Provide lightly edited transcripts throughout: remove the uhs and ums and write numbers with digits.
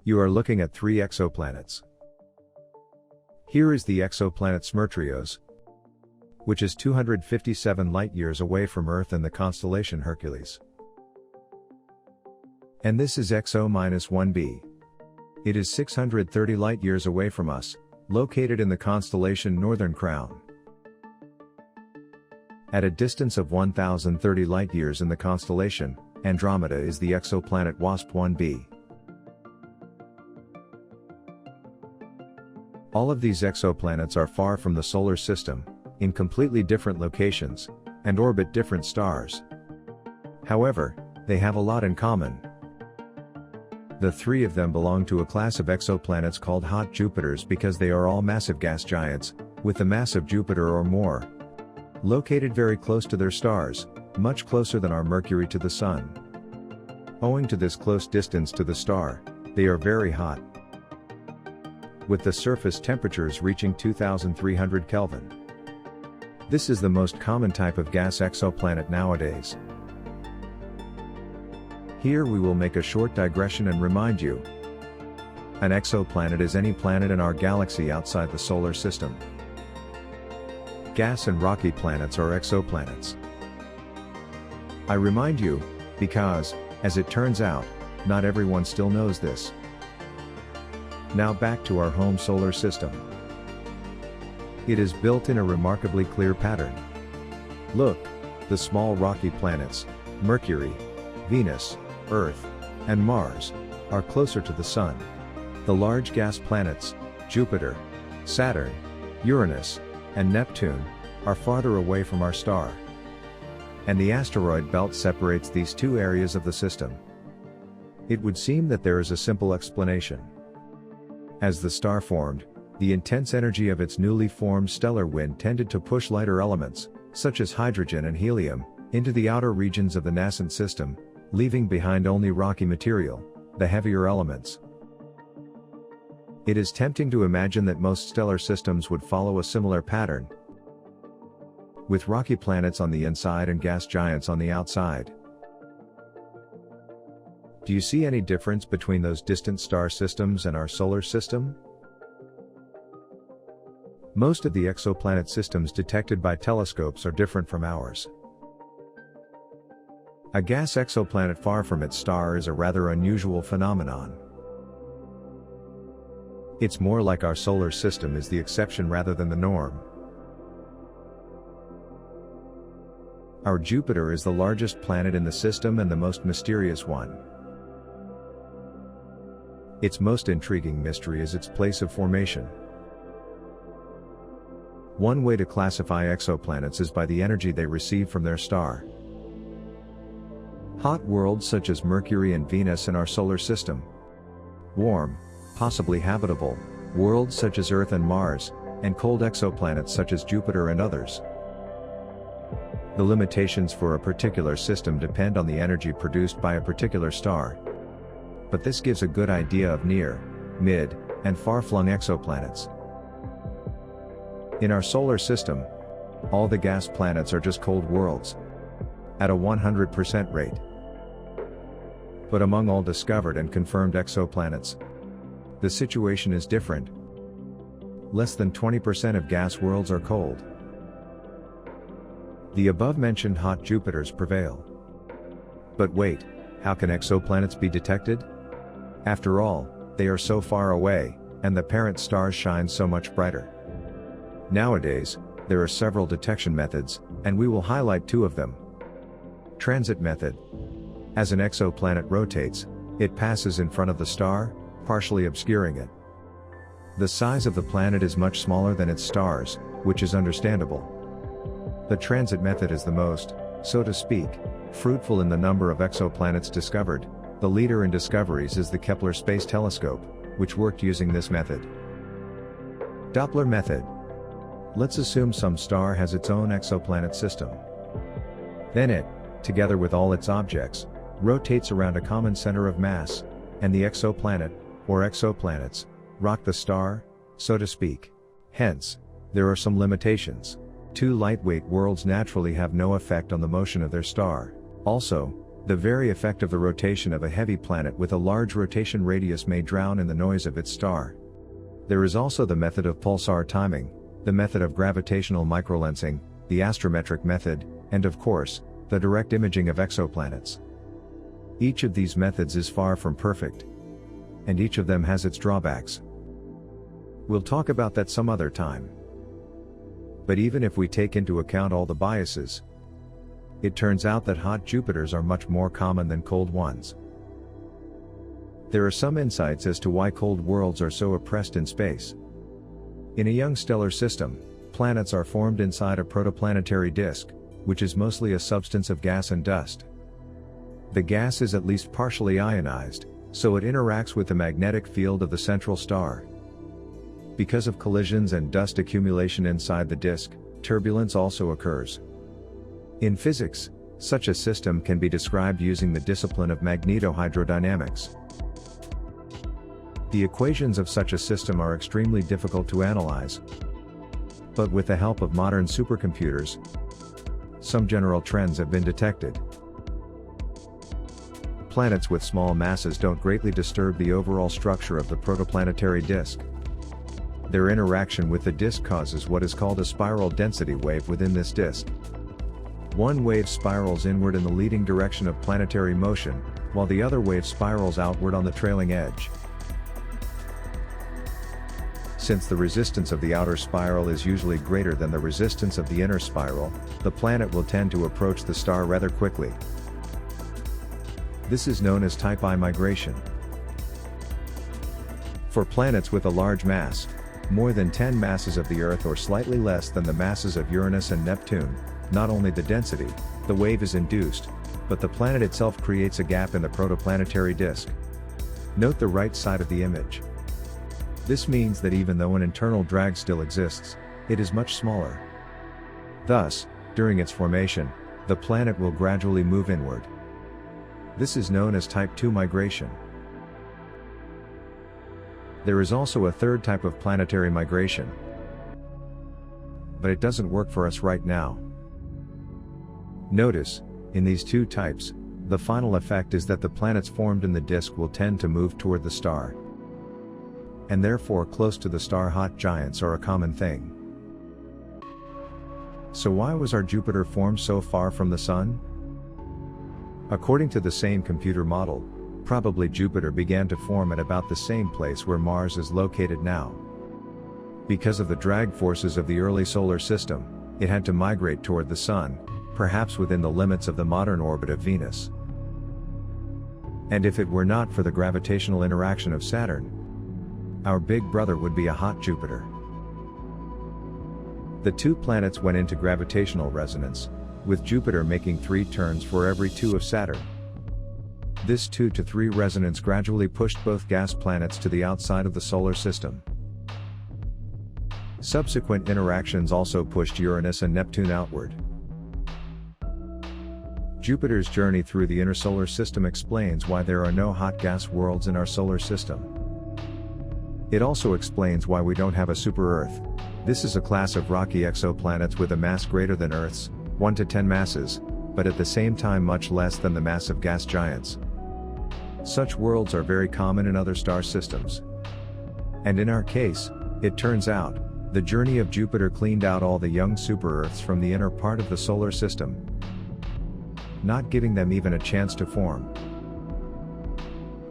You are looking at 3 exoplanets. Here is the exoplanet Smertrios, which is 257 light-years away from Earth in the constellation Hercules. And this is EXO-1b. It is 630 light-years away from us, located in the constellation Northern Crown. At a distance of 1030 light-years in the constellation Andromeda is the exoplanet WASP-1b. All of these exoplanets are far from the solar system, in completely different locations, and orbit different stars. However, they have a lot in common. The 3 of them belong to a class of exoplanets called hot Jupiters because they are all massive gas giants, with the mass of Jupiter or more. Located very close to their stars, much closer than our Mercury to the Sun. Owing to this close distance to the star, they are very hot, with the surface temperatures reaching 2300 Kelvin. This is the most common type of gas exoplanet nowadays. Here we will make a short digression and remind you. An exoplanet is any planet in our galaxy outside the solar system. Gas and rocky planets are exoplanets. I remind you, because, as it turns out, not everyone still knows this. Now back to our home solar system. It is built in a remarkably clear pattern. Look, the small rocky planets, Mercury, Venus, Earth, and Mars, are closer to the Sun. The large gas planets, Jupiter, Saturn, Uranus, and Neptune, are farther away from our star. And the asteroid belt separates these 2 areas of the system. It would seem that there is a simple explanation. As the star formed, the intense energy of its newly formed stellar wind tended to push lighter elements, such as hydrogen and helium, into the outer regions of the nascent system, leaving behind only rocky material, the heavier elements. It is tempting to imagine that most stellar systems would follow a similar pattern, with rocky planets on the inside and gas giants on the outside. Do you see any difference between those distant star systems and our solar system? Most of the exoplanet systems detected by telescopes are different from ours. A gas exoplanet far from its star is a rather unusual phenomenon. It's more like our solar system is the exception rather than the norm. Our Jupiter is the largest planet in the system and the most mysterious one. Its most intriguing mystery is its place of formation. One way to classify exoplanets is by the energy they receive from their star. Hot worlds such as Mercury and Venus in our solar system. Warm, possibly habitable, worlds such as Earth and Mars, and cold exoplanets such as Jupiter and others. The limitations for a particular system depend on the energy produced by a particular star. But this gives a good idea of near, mid, and far-flung exoplanets. In our solar system, all the gas planets are just cold worlds, at a 100% rate. But among all discovered and confirmed exoplanets, the situation is different. Less than 20% of gas worlds are cold. The above-mentioned hot Jupiters prevail. But wait, how can exoplanets be detected? After all, they are so far away, and the parent stars shine so much brighter. Nowadays, there are several detection methods, and we will highlight 2 of them. Transit method. As an exoplanet rotates, it passes in front of the star, partially obscuring it. The size of the planet is much smaller than its stars, which is understandable. The transit method is the most, so to speak, fruitful in the number of exoplanets discovered. The leader in discoveries is the Kepler Space Telescope, which worked using this method. Doppler method. Let's assume some star has its own exoplanet system. Then it, together with all its objects, rotates around a common center of mass, and the exoplanet, or exoplanets, rock the star, so to speak. Hence, there are some limitations. 2 lightweight worlds naturally have no effect on the motion of their star. Also, The very effect of the rotation of a heavy planet with a large rotation radius may drown in the noise of its star. There is also the method of pulsar timing, the method of gravitational microlensing, the astrometric method, and of course, the direct imaging of exoplanets. Each of these methods is far from perfect, and each of them has its drawbacks. We'll talk about that some other time. But even if we take into account all the biases, it turns out that hot Jupiters are much more common than cold ones. There are some insights as to why cold worlds are so oppressed in space. In a young stellar system, planets are formed inside a protoplanetary disk, which is mostly a substance of gas and dust. The gas is at least partially ionized, so it interacts with the magnetic field of the central star. Because of collisions and dust accumulation inside the disk, turbulence also occurs. In physics, such a system can be described using the discipline of magnetohydrodynamics. The equations of such a system are extremely difficult to analyze. But with the help of modern supercomputers, some general trends have been detected. Planets with small masses don't greatly disturb the overall structure of the protoplanetary disk. Their interaction with the disk causes what is called a spiral density wave within this disk. One wave spirals inward in the leading direction of planetary motion, while the other wave spirals outward on the trailing edge. Since the resistance of the outer spiral is usually greater than the resistance of the inner spiral, the planet will tend to approach the star rather quickly. This is known as type I migration. For planets with a large mass, more than 10 masses of the Earth or slightly less than the masses of Uranus and Neptune, not only the density, the wave is induced, but the planet itself creates a gap in the protoplanetary disk. Note the right side of the image. This means that even though an internal drag still exists, it is much smaller. Thus, during its formation, the planet will gradually move inward. This is known as type II migration. There is also a third type of planetary migration, but it doesn't work for us right now. Notice, in these two types, the final effect is that the planets formed in the disk will tend to move toward the star. And therefore close to the star hot giants are a common thing. So why was our Jupiter formed so far from the Sun? According to the same computer model, probably Jupiter began to form at about the same place where Mars is located now. Because of the drag forces of the early solar system, it had to migrate toward the Sun, perhaps within the limits of the modern orbit of Venus. And if it were not for the gravitational interaction of Saturn, our big brother would be a hot Jupiter. The two planets went into gravitational resonance, with Jupiter making 3 turns for every 2 of Saturn. This 2 to 3 resonance gradually pushed both gas planets to the outside of the solar system. Subsequent interactions also pushed Uranus and Neptune outward. Jupiter's journey through the inner solar system explains why there are no hot gas worlds in our solar system. It also explains why we don't have a super-Earth. This is a class of rocky exoplanets with a mass greater than Earth's, 1 to 10 masses, but at the same time much less than the mass of gas giants. Such worlds are very common in other star systems. And in our case, it turns out, the journey of Jupiter cleaned out all the young super-Earths from the inner part of the solar system, not giving them even a chance to form.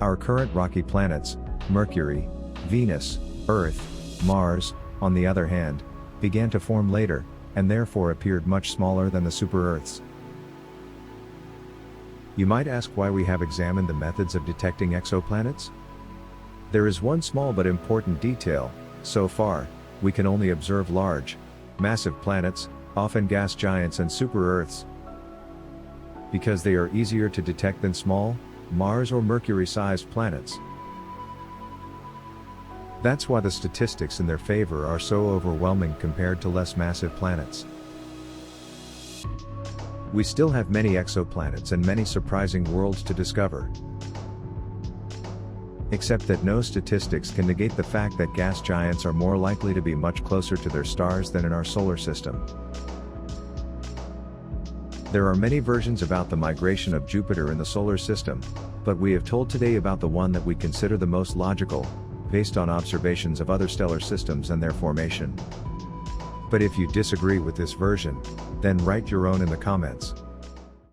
Our current rocky planets, Mercury, Venus, Earth, Mars, on the other hand, began to form later, and therefore appeared much smaller than the super-Earths. You might ask why we have examined the methods of detecting exoplanets? There is one small but important detail. So far, we can only observe large, massive planets, often gas giants and super-Earths, because they are easier to detect than small, Mars or Mercury-sized planets. That's why the statistics in their favor are so overwhelming compared to less massive planets. We still have many exoplanets and many surprising worlds to discover. Except that no statistics can negate the fact that gas giants are more likely to be much closer to their stars than in our solar system. There are many versions about the migration of Jupiter in the solar system, but we have told today about the one that we consider the most logical, based on observations of other stellar systems and their formation. But if you disagree with this version, then write your own in the comments.